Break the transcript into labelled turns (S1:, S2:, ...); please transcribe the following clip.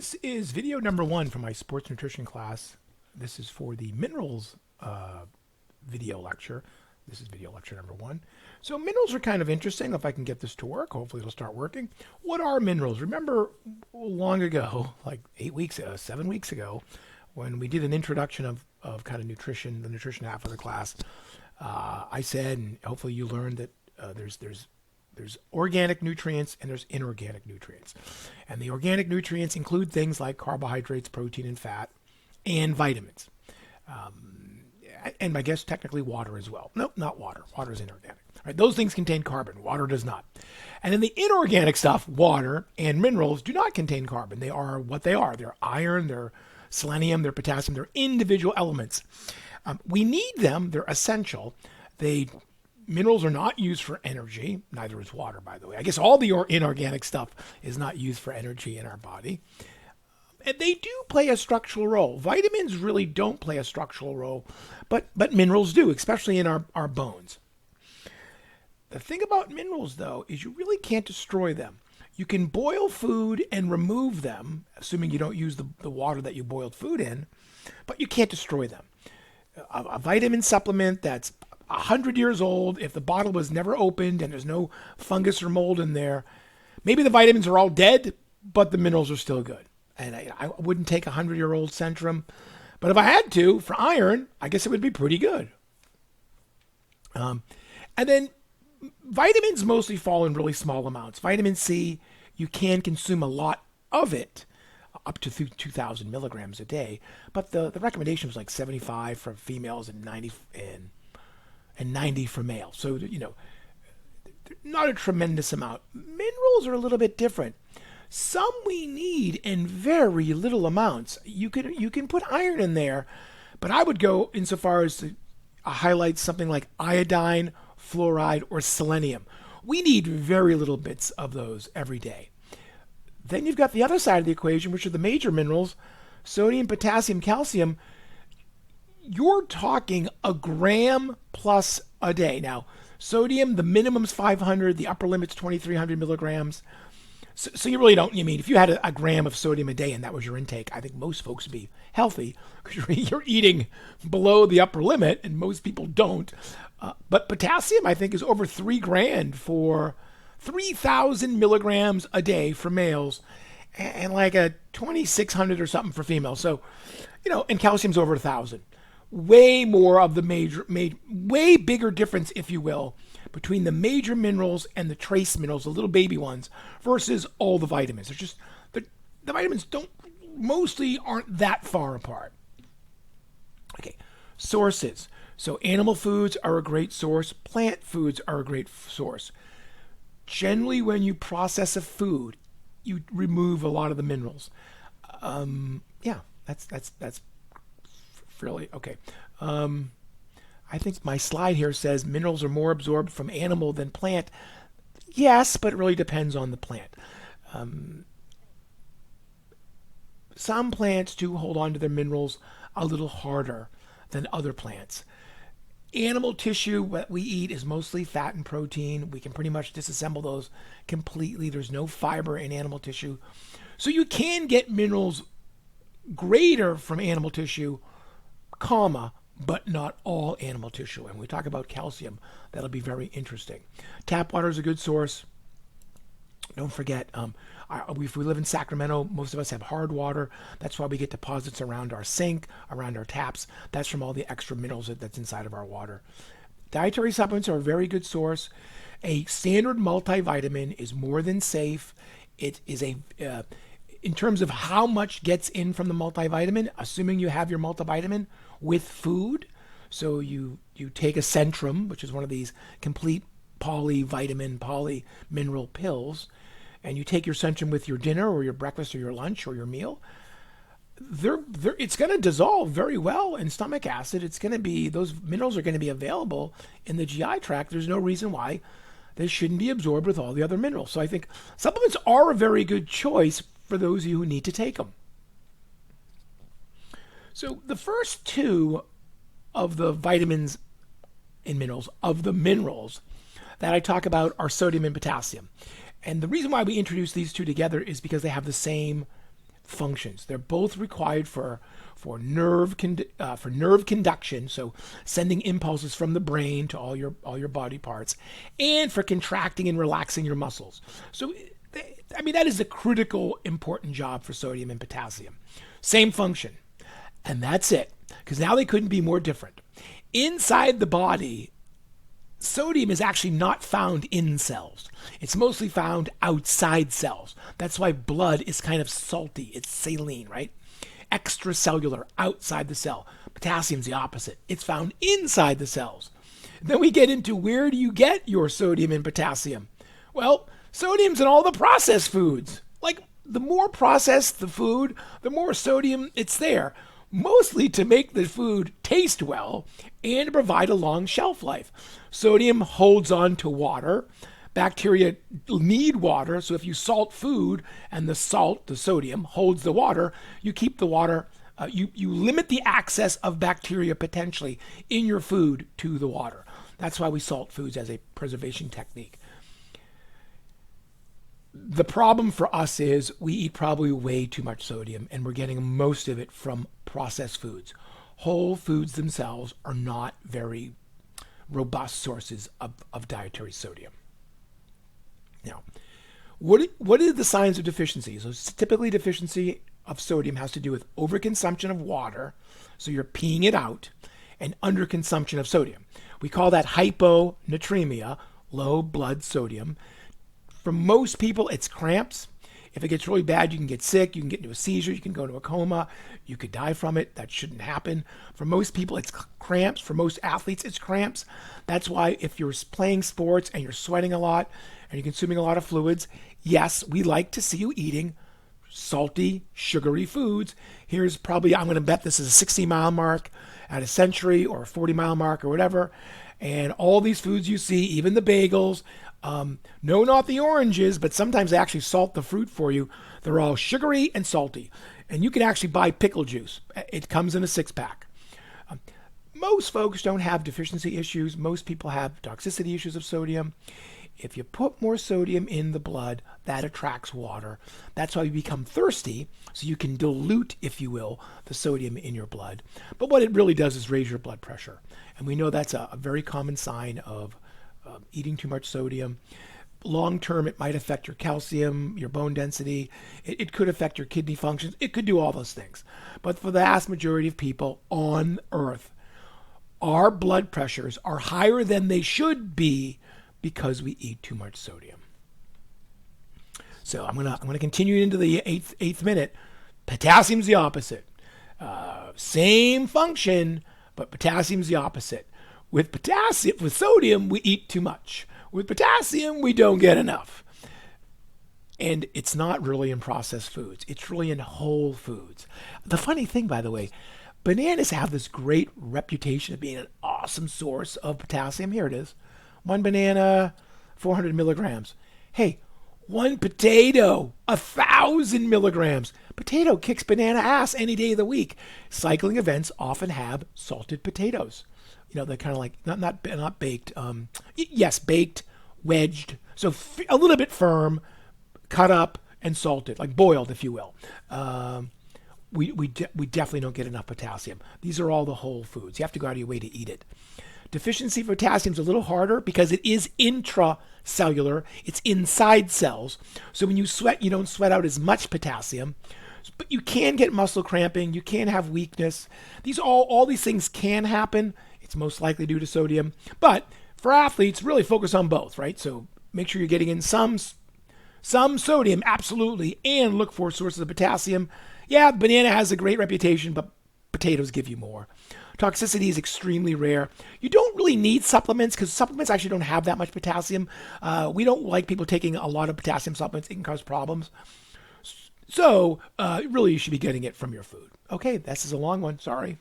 S1: This is video number one for my sports nutrition class. This is for the minerals video lecture. This is video lecture number one. So minerals are kind of interesting. If I can get this to work, hopefully it'll start working. What are minerals? Remember long ago, like 7 weeks ago, when we did an introduction of kind of nutrition, the nutrition half of the class, I said, and hopefully you learned that there's organic nutrients and there's inorganic nutrients. And the organic nutrients include things like carbohydrates, protein, and fat, and vitamins. And I guess technically water as well. No, not water. Water is inorganic. Right? Those things contain carbon. Water does not. And in the inorganic stuff, water and minerals do not contain carbon. They are what they are. They're iron, they're selenium, they're potassium, they're individual elements. We need them. They're essential. Minerals are not used for energy. Neither is water, by the way. I guess all the inorganic stuff is not used for energy in our body. And they do play a structural role. Vitamins really don't play a structural role, but minerals do, especially in our bones. The thing about minerals, though, is you really can't destroy them. You can boil food and remove them, assuming you don't use the water that you boiled food in, but you can't destroy them. A vitamin supplement that's 100 years old, if the bottle was never opened and there's no fungus or mold in there, maybe the vitamins are all dead, but the minerals are still good. And I wouldn't take a 100-year-old Centrum, but if I had to, for iron, I guess it would be pretty good. And then vitamins mostly fall in really small amounts. Vitamin C, you can consume a lot of it, up to 2,000 milligrams a day, but the recommendation was like 75 for females and 90 for males. So, not a tremendous amount. Minerals are a little bit different. Some we need in very little amounts. You can put iron in there, but I would go insofar as to highlight something like iodine, fluoride, or selenium. We need very little bits of those every day. Then you've got the other side of the equation, which are the major minerals, sodium, potassium, calcium. You're talking a gram plus a day. Now, sodium, the minimum's 500, the upper limit's 2,300 milligrams. So you really don't, if you had a gram of sodium a day and that was your intake, I think most folks would be healthy because you're eating below the upper limit and most people don't. But potassium, I think, is over 3 grand for 3,000 milligrams a day for males and like a 2,600 or something for females. So, and calcium's over 1,000. Way more of the way bigger difference, if you will, between the major minerals and the trace minerals, the little baby ones, versus all the vitamins. They're just, the vitamins mostly aren't that far apart. Okay, sources. So animal foods are a great source. Plant foods are a great source. Generally, when you process a food, you remove a lot of the minerals. That's fairly okay. I think my slide here says minerals are more absorbed from animal than plant. Yes, but it really depends on the plant. Some plants do hold on to their minerals a little harder than other plants. Animal tissue, what we eat, is mostly fat and protein. We can pretty much disassemble those completely. There's no fiber in animal tissue. So you can get minerals greater from animal tissue, but not all animal tissue. And we talk about calcium. That'll be very interesting. Tap water is a good source. Don't forget, if we live in Sacramento, most of us have hard water. That's why we get deposits around our sink, around our taps. That's from all the extra minerals that's inside of our water. Dietary supplements are a very good source. A standard multivitamin is more than safe. It is in terms of how much gets in from the multivitamin, assuming you have your multivitamin with food. So you take a Centrum, which is one of these complete polyvitamin, polymineral pills, and you take your Centrum with your dinner or your breakfast or your lunch or your meal. It's going to dissolve very well in stomach acid. Those minerals are going to be available in the GI tract. There's no reason why they shouldn't be absorbed with all the other minerals. So I think supplements are a very good choice for those of you who need to take them. So the first two of the vitamins and minerals, that I talk about are sodium and potassium. And the reason why we introduce these two together is because they have the same functions. They're both required for nerve conduction, so sending impulses from the brain to all your body parts, and for contracting and relaxing your muscles. So, I mean, that is a critical, important job for sodium and potassium. Same function, and that's it. Because now they couldn't be more different. Inside the body, sodium is actually not found in cells. It's mostly found outside cells. That's why blood is kind of salty. It's saline, right? Extracellular, outside the cell. Potassium's the opposite. It's found inside the cells. Then we get into, where do you get your sodium and potassium? Well, sodium's in all the processed foods. Like, the more processed the food, the more sodium it's there. Mostly to make the food taste well and to provide a long shelf life. Sodium holds on to water. Bacteria need water, so if you salt food and the salt, the sodium, holds the water, you keep the water, you limit the access of bacteria potentially in your food to the water. That's why we salt foods as a preservation technique. The problem for us is we eat probably way too much sodium, and we're getting most of it from processed foods. Whole foods themselves are not very robust sources of dietary sodium. Now, what are the signs of deficiency? So typically deficiency of sodium has to do with overconsumption of water, so you're peeing it out, and underconsumption of sodium. We call that hyponatremia, low blood sodium. For most people, it's cramps. If it gets really bad, you can get sick, you can get into a seizure, you can go into a coma, you could die from it. That shouldn't happen. For most people, it's cramps. For most athletes, it's cramps. That's why if you're playing sports and you're sweating a lot and you're consuming a lot of fluids, yes, we like to see you eating salty, sugary foods. Here's probably, I'm going to bet this is a 60-mile mark at a Century or a 40-mile mark or whatever. And all these foods you see, even the bagels, no, not the oranges, but sometimes they actually salt the fruit for you. They're all sugary and salty. And you can actually buy pickle juice. It comes in a 6-pack. Most folks don't have deficiency issues. Most people have toxicity issues of sodium. If you put more sodium in the blood, that attracts water. That's why you become thirsty, so you can dilute, if you will, the sodium in your blood. But what it really does is raise your blood pressure. And we know that's a very common sign of eating too much sodium. Long term, it might affect your calcium, your bone density. It could affect your kidney functions. It could do all those things. But for the vast majority of people on Earth, our blood pressures are higher than they should be because we eat too much sodium. So I'm gonna continue into the eighth minute. Potassium's the opposite. Same function, but potassium's the opposite. With sodium, we eat too much. With potassium, we don't get enough. And it's not really in processed foods. It's really in whole foods. The funny thing, by the way, bananas have this great reputation of being an awesome source of potassium. Here it is. One banana, 400 milligrams. Hey, one potato, 1,000 milligrams. Potato kicks banana ass any day of the week. Cycling events often have salted potatoes. You know, they're kind of like, not baked. Yes, baked, wedged. So a little bit firm, cut up, and salted, like boiled, if you will. We definitely don't get enough potassium. These are all the whole foods. You have to go out of your way to eat it. Deficiency of potassium is a little harder because it is intracellular. It's inside cells. So when you sweat, you don't sweat out as much potassium. But you can get muscle cramping. You can have weakness. All these things can happen. It's most likely due to sodium. But for athletes, really focus on both, right? So make sure you're getting in some sodium, absolutely, and look for sources of potassium. Yeah, banana has a great reputation, but potatoes give you more. Toxicity is extremely rare. You don't really need supplements because supplements actually don't have that much potassium. We don't like people taking a lot of potassium supplements. It can cause problems. So really you should be getting it from your food. Okay, this is a long one. Sorry.